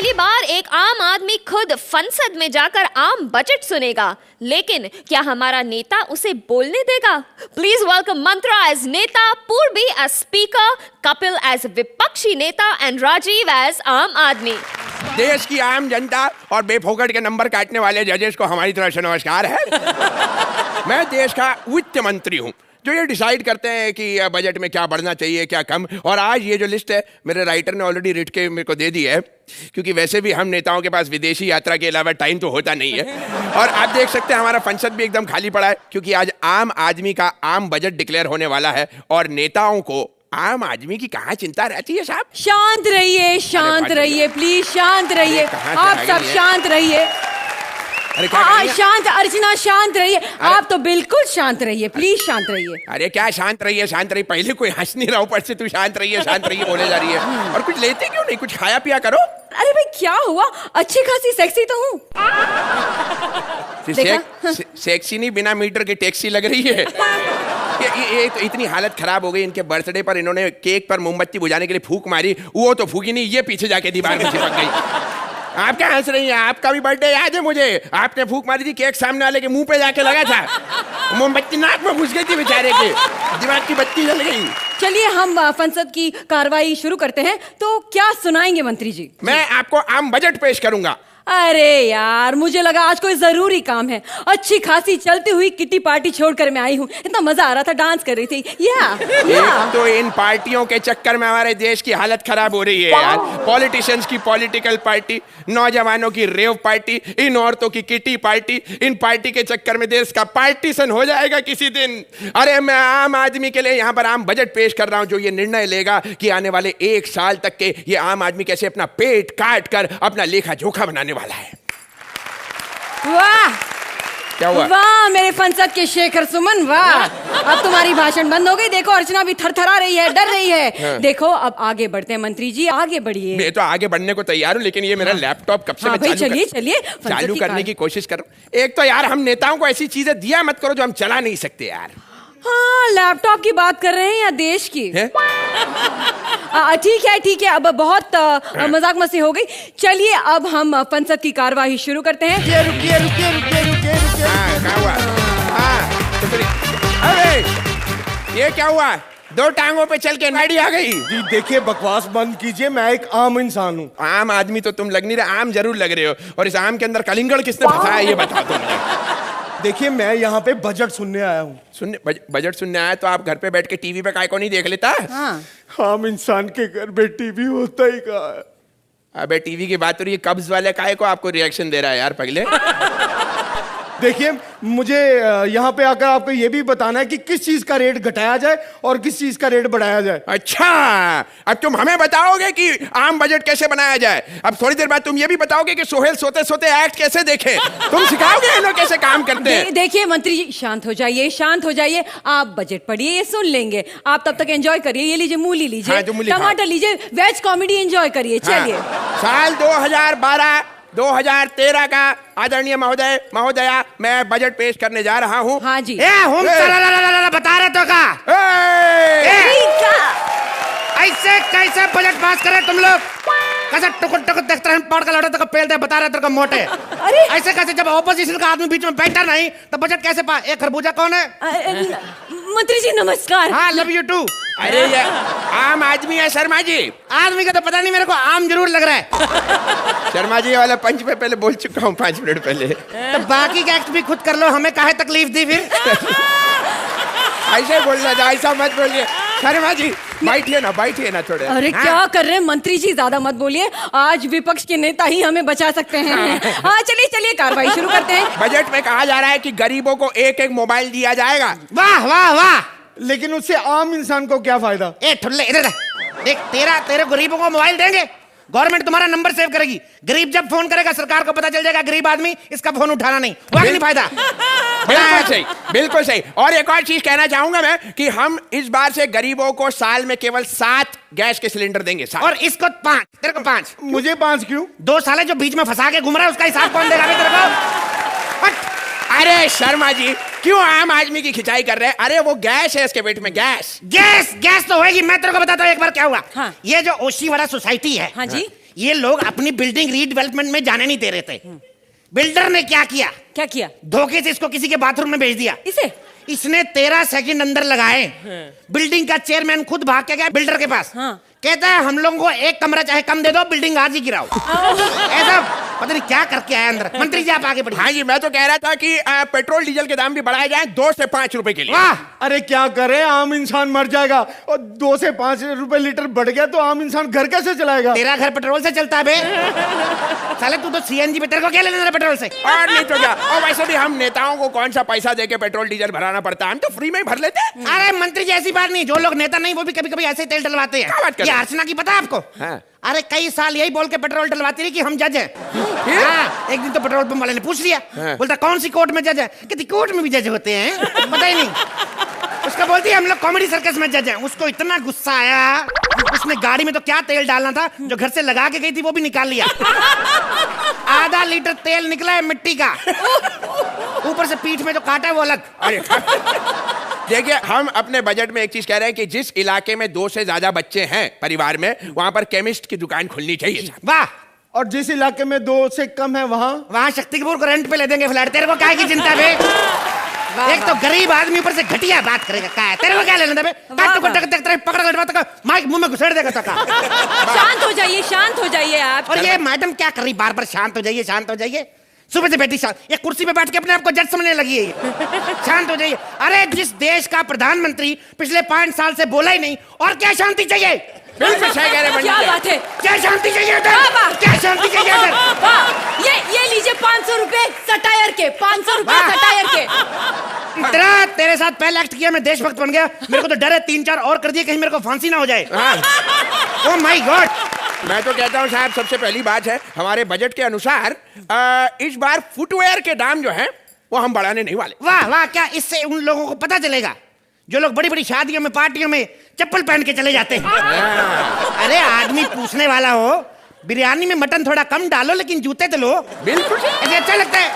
पहली बार एक आम आदमी खुद संसद में जाकर आम बजट सुनेगा, लेकिन क्या हमारा नेता उसे बोलने देगा? प्लीज वेलकम मंत्रा एज नेता, पूर्वी एज स्पीकर, कपिल एज विपक्षी नेता एंड राजीव एज आम आदमी। देश की आम जनता और बेफोकट के नंबर काटने वाले जजेस को हमारी तरफ से नमस्कार है। मैं देश का वित्त मंत्री हूँ जो ये डिसाइड करते हैं कि बजट में क्या बढ़ना चाहिए क्या कम। और आज ये जो लिस्ट है मेरे राइटर ने ऑलरेडी रिट के मेरे को दे दी है, क्योंकि वैसे भी हम नेताओं के पास विदेशी यात्रा के अलावा टाइम तो होता नहीं है। और आप देख सकते हैं हमारा संसद भी एकदम खाली पड़ा है, क्योंकि आज आम आदमी का आम बजट डिक्लेयर होने वाला है। और नेताओं को आम आदमी की कहाँ चिंता रहती है साहब? शांत रहिए, शांत रहिए, प्लीज शांत रहिए, आप सब शांत रहिए। अरे क्या शांत, अर्चना शांत रहिए, आप तो बिल्कुल शांत रहिए, प्लीज शांत रहिए। अरे क्या शांत रहिए शांत रहिए, पहले कोई हंस नहीं रहा, ऊपर से तू शांत रहिए बोले जा रही है। और कुछ लेते क्यों नहीं, कुछ खाया पिया करो। अरे भाई क्या हुआ, अच्छी खासी सेक्सी तो हूँ। सेक्सी नहीं, बिना मीटर की टैक्सी लग रही है। ये तो इतनी हालत खराब हो गई, इनके बर्थडे पर इन्होंने केक पर मोमबत्ती बुझाने के लिए फूंक मारी, वो तो फूकी नहीं, ये पीछे जाके दीवार में चिपक गई। आप क्या हंस रही हैं? आपका भी बर्थडे याद है मुझे, आपने फूंक मारी थी, केक सामने वाले के मुंह पे जाके लगा था, मोमबत्ती नाक में घुस गई थी बेचारे के, दिमाग की बत्ती जल गई। चलिए हम संसद की कार्रवाई शुरू करते हैं। तो क्या सुनाएंगे मंत्री जी? मैं आपको आम बजट पेश करूंगा। अरे यार, मुझे लगा आज कोई जरूरी काम है। अच्छी खासी चलती हुई किटी पार्टी छोड़कर मैं आई हूँ, इतना मजा आ रहा था, डांस कर रही थी। एक तो इन पार्टियों के चक्कर में हमारे देश की हालत खराब हो रही है यार। पॉलिटिशियंस की पॉलिटिकल पार्टी, नौजवानों की रेव पार्टी, इन औरतों की किटी पार्टी, इन पार्टी के चक्कर में देश का पार्टीशन हो जाएगा किसी दिन। अरे मैं आम आदमी के लिए यहाँ पर आम बजट पेश कर रहा हूँ, जो ये निर्णय लेगा कि आने वाले 1 साल तक के ये आम आदमी कैसे अपना पेट काट कर अपना लेखा जोखा बनाने वाला है। वाह क्या हुआ? वाह मेरे संसद के शेखर सुमन, वाह। अब तुम्हारी भाषण बंद हो गई। देखो अर्चना भी थरथरा रही है, डर रही है। हाँ। देखो अब आगे बढ़ते हैं मंत्री जी, आगे बढ़िए। मैं तो आगे बढ़ने को तैयार हूँ, लेकिन ये मेरा लैपटॉप कब से मैं चालू करने की कोशिश कर रहा हूँ। एक तो यार हम नेताओं को ऐसी चीजें दिया मत करो जो हम चला नहीं सकते यार। हाँ, लैपटॉप की बात कर रहे हैं या देश की? ठीक है, अब बहुत मजाक मस्ती हो गई। चलिए अब हम संसद की कार्यवाही शुरू करते हैं। रुकिए। क्या हुआ? अरे ये क्या हुआ? 2 टांगों पे चल के गाड़ी आ गई। जी देखिए, बकवास बंद कीजिए, मैं एक आम इंसान हूँ। आम आदमी तो तुम लग नहीं रहे, आम जरूर लग रहे हो। और इस आम के अंदर कलिंगड़ किसने फंसाया ये बता दो मुझे। देखिए मैं यहाँ पे बजट सुनने आया हूँ। बजट सुनने आया तो आप घर पे बैठ के टीवी पे काय को नहीं देख लेता? हाँ। आम इंसान के घर में टीवी होता ही कहाँ है? अबे टीवी की बात हो रही है, कब्ज वाले काय को आपको रिएक्शन दे रहा है यार पगले। देखिए मुझे यहाँ पे आकर आपको ये भी बताना है कि किस चीज का रेट घटाया जाए और किस चीज का रेट बढ़ाया जाए। अच्छा, अब तुम हमें बताओगे कि आम बजट कैसे बनाया जाए। अब थोड़ी देर बाद तुम ये भी बताओगे कि सोहेल सोते सोते एक्ट कैसे देखे। तुम सिखाओगे इन्हें कैसे काम करते हैं। देखिए मंत्री जी, शांत हो जाइए, शांत हो जाइए। आप बजट पढ़िए, ये सुन लेंगे। आप तब तक एंजॉय करिए। ये लीजिए, मूली लीजिए, टमाटर लीजिए, वेज कॉमेडी एंजॉय करिए। चलिए। साल 2012-2013 का आदरणीय महोदय महोदया मैं बजट पेश करने जा रहा हूँ। हाँ जी। बता रहे तो का ऐसे कैसे बजट पास करे तुम लोग? कैसे टुकुर टुकुर देखते हैं, पढ़ कर लौटे तो पेल दे, बता रहे तो मोटे। अरे ऐसे कैसे, जब ऑपोजिशन का आदमी बीच में बैठा नहीं तो बजट कैसे पास? एक खरबूजा कौन है? मंत्री जी नमस्कार। हाँ, लव यू टू। अरे ये आम आदमी है शर्मा जी। आदमी का तो पता नहीं, मेरे को आम जरूर लग रहा है। शर्मा जी वाला पंच पे पहले बोल चुका हूँ 5 मिनट पहले। तो बाकी का एक्ट भी खुद कर लो, हमें काहे तकलीफ दी फिर? ऐसे बोलना था, ऐसा मत बोलिए। शर्मा जी बैठिए ना थोड़े। अरे क्या कर रहे हैं मंत्री जी, ज्यादा मत बोलिए। आज विपक्ष के नेता ही हमें बचा सकते हैं। हाँ चलिए कार्रवाई शुरू करते हैं। बजट में कहा जा रहा है कि गरीबों को 1-1 मोबाइल दिया जाएगा। वाह वाह वाह, लेकिन उससे आम इंसान को क्या फायदा? ए ठुल्ले इधर देख, तेरे गरीबों को मोबाइल देंगे, गवर्नमेंट तुम्हारा नंबर सेव करेगी। गरीब जब फोन करेगा सरकार को पता चल जाएगा गरीब आदमी इसका फोन उठाना नहीं, वो नहीं फायदा। बिल्कुल सही। और एक और चीज कहना चाहूंगा मैं कि हम इस बार से गरीबों को साल में केवल 7 गैस के सिलेंडर देंगे। और इसको 5, तेरे को 5। मुझे 5 क्यों? 2 साले जो बीच में फंसा के घूम रहा है उसका हिसाब कौन देगा तेरे को? अरे शर्मा जी क्यों आम आदमी की खिंचाई कर रहे हैं? अरे वो गैस है इसके पेट में, गैस गैस गैस तो होगी। मैं तेरे को बताता हूँ एक बार क्या हुआ। हाँ। ये जो ओशी वाला सोसाइटी है, हाँ जी, ये लोग अपनी बिल्डिंग रीडेवलपमेंट में जाने नहीं दे रहे थे। बिल्डर ने क्या किया? क्या किया? धोखे से इसको किसी के बाथरूम में भेज दिया। इसने 13 सेकंड अंदर लगाए। बिल्डिंग का चेयरमैन खुद भाग के गया बिल्डर के पास। कहता है हम लोगों को एक कमरा चाहे कम दे दो, बिल्डिंग आज ही गिराओ। ऐसा पता नहीं क्या करके आया अंदर। मंत्री जी आप आगे बढ़िए। हाँ जी, मैं तो कह रहा था कि पेट्रोल डीजल के दाम भी बढ़ाए जाएं 2 से 5 रुपए के लिए। वाह, अरे क्या करे, आम इंसान मर जाएगा और 2 से 5 रुपए लीटर बढ़ गया तो आम इंसान घर कैसे चलाएगा? तेरा घर पेट्रोल से चलता है बे। साले तू तो सीएनजी पे, तेरे को क्या लेना देना पेट्रोल से? और नहीं तो क्या। और वैसे भी हम नेताओं को कौन सा पैसा देके पेट्रोल डीजल भराना पड़ता है, हम तो फ्री में ही भर लेते हैं। अरे मंत्री जी ऐसी बात नहीं, जो लोग नेता नहीं वो भी कभी कभी ऐसे तेल डलवाते हैं। ये अर्चना की पता है आपको? हाँ। अरे कई साल यही बोल के पेट्रोल डलवाती रही कि हम जज हैं। हाँ, एक दिन तो पेट्रोल पंप वाले ने पूछ लिया। हाँ। बोलता कौन सी कोर्ट में जज है? कहती कोर्ट में भी जज होते हैं, पता ही नहीं। उसका बोलती है हम लोग कॉमेडी सर्कस में जज हैं। उसको इतना गुस्सा आया, उसने गाड़ी में तो क्या तेल डालना था, जो घर से लगा के गई थी वो भी निकाल लिया। आधा लीटर तेल निकला है मिट्टी का, ऊपर से पीठ में जो काटा है वो अलग। अरे देखिए, हम अपने बजट में एक चीज कह रहे हैं कि जिस इलाके में 2 से ज्यादा बच्चे हैं परिवार में, वहां पर केमिस्ट की दुकान खुलनी चाहिए। वाह। और जिस इलाके में 2 से कम है वहां शक्ति कपूर को रेंट पे ले देंगे फ्लैट। तेरे को क्या की चिंता है? एक तो गरीब आदमी ऊपर से घटिया बात करेगा। क्या है तेरे को क्या लेना है? पकड़ माइक मुंह में घुसेड़ देगा। शांत हो जाइए, शांत हो जाइए आप। और ये मैडम क्या कर रही बार बार? शांत हो जाइए, शांत हो जाइए। सुबह से बैठी शांत, ये कुर्सी पे बैठ के अपने आप को जज समझने लगी है। शांत हो जाइए। अरे जिस देश का प्रधानमंत्री पिछले 5 साल से बोला ही नहीं, और क्या शांति चाहिए? बिल्कुल सही कह रहे हैं। क्या बात है? क्या शांति चाहिए? क्या शांति चाहिए? ये लीजिए 500 रुपए सटायर के, 500 रुपए सटायर के। इतना तेरे साथ पहले एक्ट किया, मैं देशभक्त बन गया। मेरे को तो डर है 3-4 और कर दिए, कहीं मेरे को फांसी ना हो जाए। Oh my God. मैं तो कहता हूँ साहब, सबसे पहली बात है हमारे बजट के अनुसार इस बार फुटवेयर के दाम जो है वो हम बढ़ाने नहीं वाले। वाह वाह, क्या इससे उन लोगों को पता चलेगा जो लोग बड़ी बड़ी शादियों में पार्टियों में चप्पल पहन के चले जाते हैं? अरे आदमी पूछने वाला हो, बिरयानी में मटन थोड़ा कम डालो लेकिन जूते तो लो। बिल्कुल अच्छा लगता है।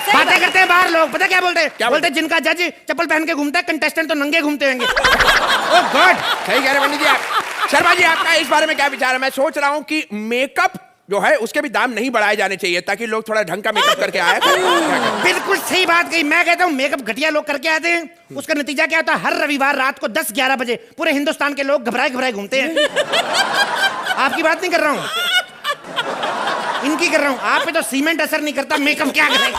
बातें करते हैं बाहर लोग, पता क्या बोलते हैं? बोलते जिनका जज चप्पल पहन के घूमता है, कंटेस्टेंट तो नंगे घूमते होंगे। ओह गॉड। सही कह रहे पंडित जी आप। शर्मा जी आपका इस बारे में क्या विचार है? मैं सोच रहा हूँ कि मेकअप जो है उसके भी दाम नहीं बढ़ाए जाने चाहिए, ताकि लोग थोड़ा ढंग का मेकअप करके आए। बिल्कुल सही बात कही। मैं कहता हूँ मेकअप घटिया लोग करके आते हैं, उसका नतीजा क्या होता है? हर रविवार रात को 10-11 बजे पूरे हिंदुस्तान के लोग घबराए घबराए घूमते हैं। आपकी बात नहीं कर रहा हूँ, इनकी कर रहा हूँ। आप पे तो सीमेंट असर नहीं करता, मेकअप क्या करे?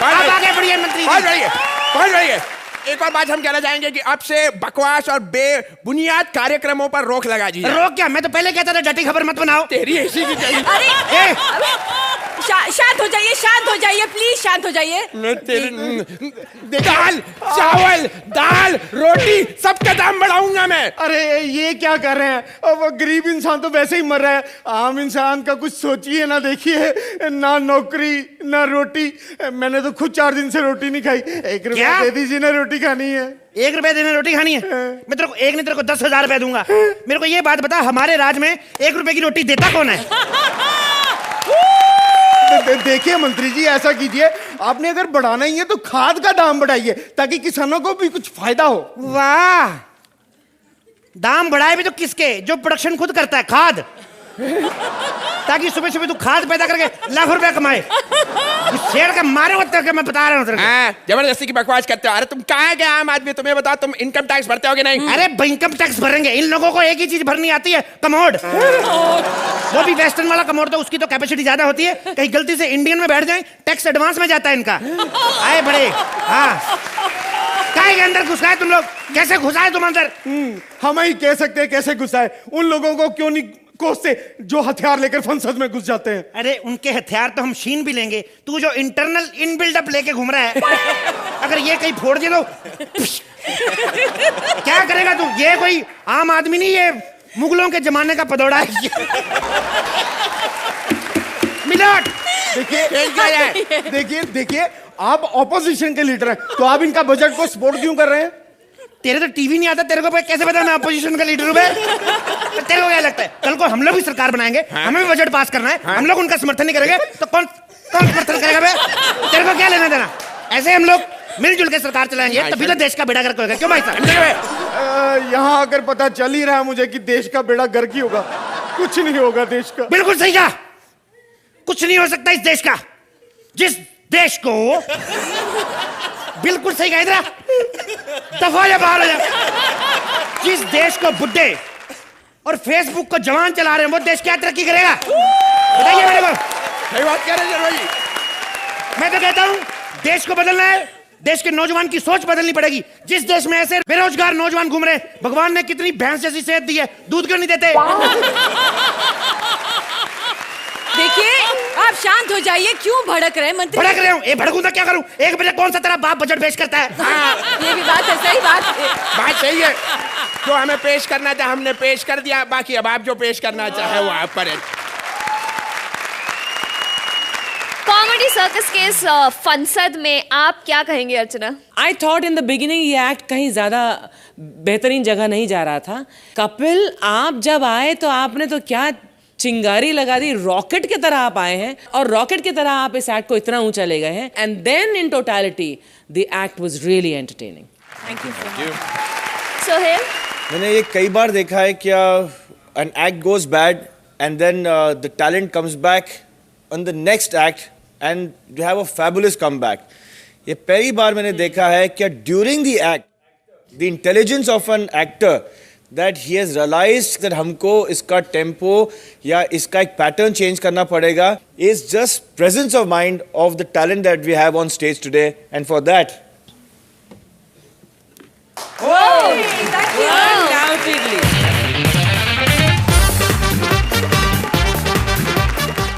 आप आगे बढ़िए मंत्री। पहुंच रही है। एक और बात हम कहना चाहेंगे कि अब से बकवास और बेबुनियाद कार्यक्रमों पर रोक लगा दीजिए। रोक क्या? मैं तो पहले कहता था डटी खबर मत बनाओ। तेरी ऐसी की चाहिए। शांत हो जाइए, शांत हो जाइए, प्लीज शांत हो जाइए। दाल चावल दाल रोटी सबका दाम बढ़ाऊंगा मैं। अरे ये क्या कर रहे हैं? अब गरीब इंसान तो वैसे ही मर रहा है, आम इंसान का कुछ सोचिए ना। देखिए, ना नौकरी ना रोटी। मैंने तो खुद 4 दिन से रोटी नहीं खाई। 1 रुपया दे दीजिए ना, रोटी खानी है। 1 रुपया देने रोटी खानी है? मैं तेरे को एक नहीं, तेरे को 10,000 रुपया दूंगा। मेरे को ये बात बता, हमारे राज्य में 1 रुपए की रोटी देता कौन है? देखिए मंत्री जी, ऐसा कीजिए, आपने अगर बढ़ाना ही है तो खाद का दाम बढ़ाइए, ताकि किसानों को भी कुछ फायदा हो। वाह, दाम बढ़ाए भी तो किसके? जो प्रोडक्शन खुद करता है, खाद। ताकि सुबह सुबह तू खाद पैदा करके लाखों रुपया कमाए। शेर का मारे होते के मैं बता रहा हूँ। जबरदस्ती की बकवास करते हो। अरे तुम कहाँ के आम आदमी, तुम्हें बताओ, तुम इनकम टैक्स भरते हो कि नहीं? अरे इनकम टैक्स भरेंगे, इन लोगों को एक ही चीज भरनी आती है, कमोड। वो भी वेस्टर्न वाला कमोड, तो उसकी तो कैपेसिटी ज्यादा होती है, कहीं गलती से इंडियन में बैठ जाए टैक्स एडवांस में जाता है इनका। आए बड़े। हाँ, काय के अंदर घुसाए तुम लोग? कैसे घुसाए तुम अंदर? हम ही कह सकते हैं कैसे घुसाए। उन लोगों को क्यों नहीं कोसते जो हथियार लेकर संसद में घुस जाते हैं? अरे उनके हथियार तो हम छीन भी लेंगे, तू जो इंटरनल इन बिल्डअप लेके घूम रहा है, अगर ये कहीं फोड़ दे तो क्या करेगा तू? ये कोई आम आदमी नहीं, ये मुगलों के जमाने का पदौड़ा है। मिलोट। देखिए, आप ऑपोजिशन के लीडर हैं, तो आप इनका बजट को सपोर्ट क्यों कर रहे हैं? तेरे तो टीवी नहीं आता, तेरे को कैसे पता मैं अपोजिशन का लीडर हूं? तेरे को क्या लगता है कल को हम लोग भी सरकार बनाएंगे, हमें भी बजट पास करना है, हम लोग उनका समर्थन नहीं करेंगे तो कौन समर्थन करेगा बे? तेरे को क्या लेना देना? ऐसे हम लोग मिलजुल के सरकार चलाएंगे तभी तो देश का बेड़ा गर्क होगा। क्यों भाई साहब? यहाँ आकर पता चल ही रहा है मुझे कि देश का बेड़ा गर्क ही होगा, कुछ नहीं होगा देश का। बिल्कुल सही कहा, कुछ नहीं हो सकता इस देश का। जिस देश को बिल्कुल सही कहा, इधर दफा या बाहर हो जा। जिस देश को बुड्ढे और फेसबुक को जवान चला रहे हैं वो देश क्या तरक्की करेगा? बताइए मेरे को। सही बात कह रहे हैं भाई। मैं तो कहता हूं देश को बदलना है, देश के नौजवान की सोच बदलनी पड़ेगी। जिस देश में ऐसे बेरोजगार नौजवान घूम रहे हैं, भगवान ने कितनी भैंस जैसी सेहत दी है, दूध क्यों नहीं देते? देखिए आप शांत हो जाइए, क्यों भड़क रहे हैं मंत्री? भड़क रहे हूं, भड़कूं तो क्या करूं? 1 बजे कौन सा तेरा बाप बजट पेश करता है? ये भी बात है, सही बात है। बात सही है, जो हमें पेश करना था हमने पेश कर दिया, बाकी अब आप जो पेश करना चाहे वो आप पर है। कॉमेडी सर्कस के इस फनसद में आप क्या कहेंगे Archana? I thought in the beginning ये एक्ट कहीं ज्यादा बेहतरीन जगह नहीं जा रहा था। कपिल आप जब आए तो आपने तो क्या चिंगारी लगा दी, रॉकेट की तरह आप आए हैं और रॉकेट की तरह आप इस एक्ट को इतना ऊंचा ले गए हैं। And then in totality the act was really entertaining. Thank you. Sohail? मैंने ये कई बार देखा है कि an act goes bad and then the talent comes back on the next act and you have a fabulous comeback. ये पहली बार मैंने देखा है कि during the act the intelligence of an actor that he has realized that हमको इसका tempo या इसका एक pattern change करना पड़ेगा is just presence of mind of the talent that we have on stage today, and for that Undoubtedly.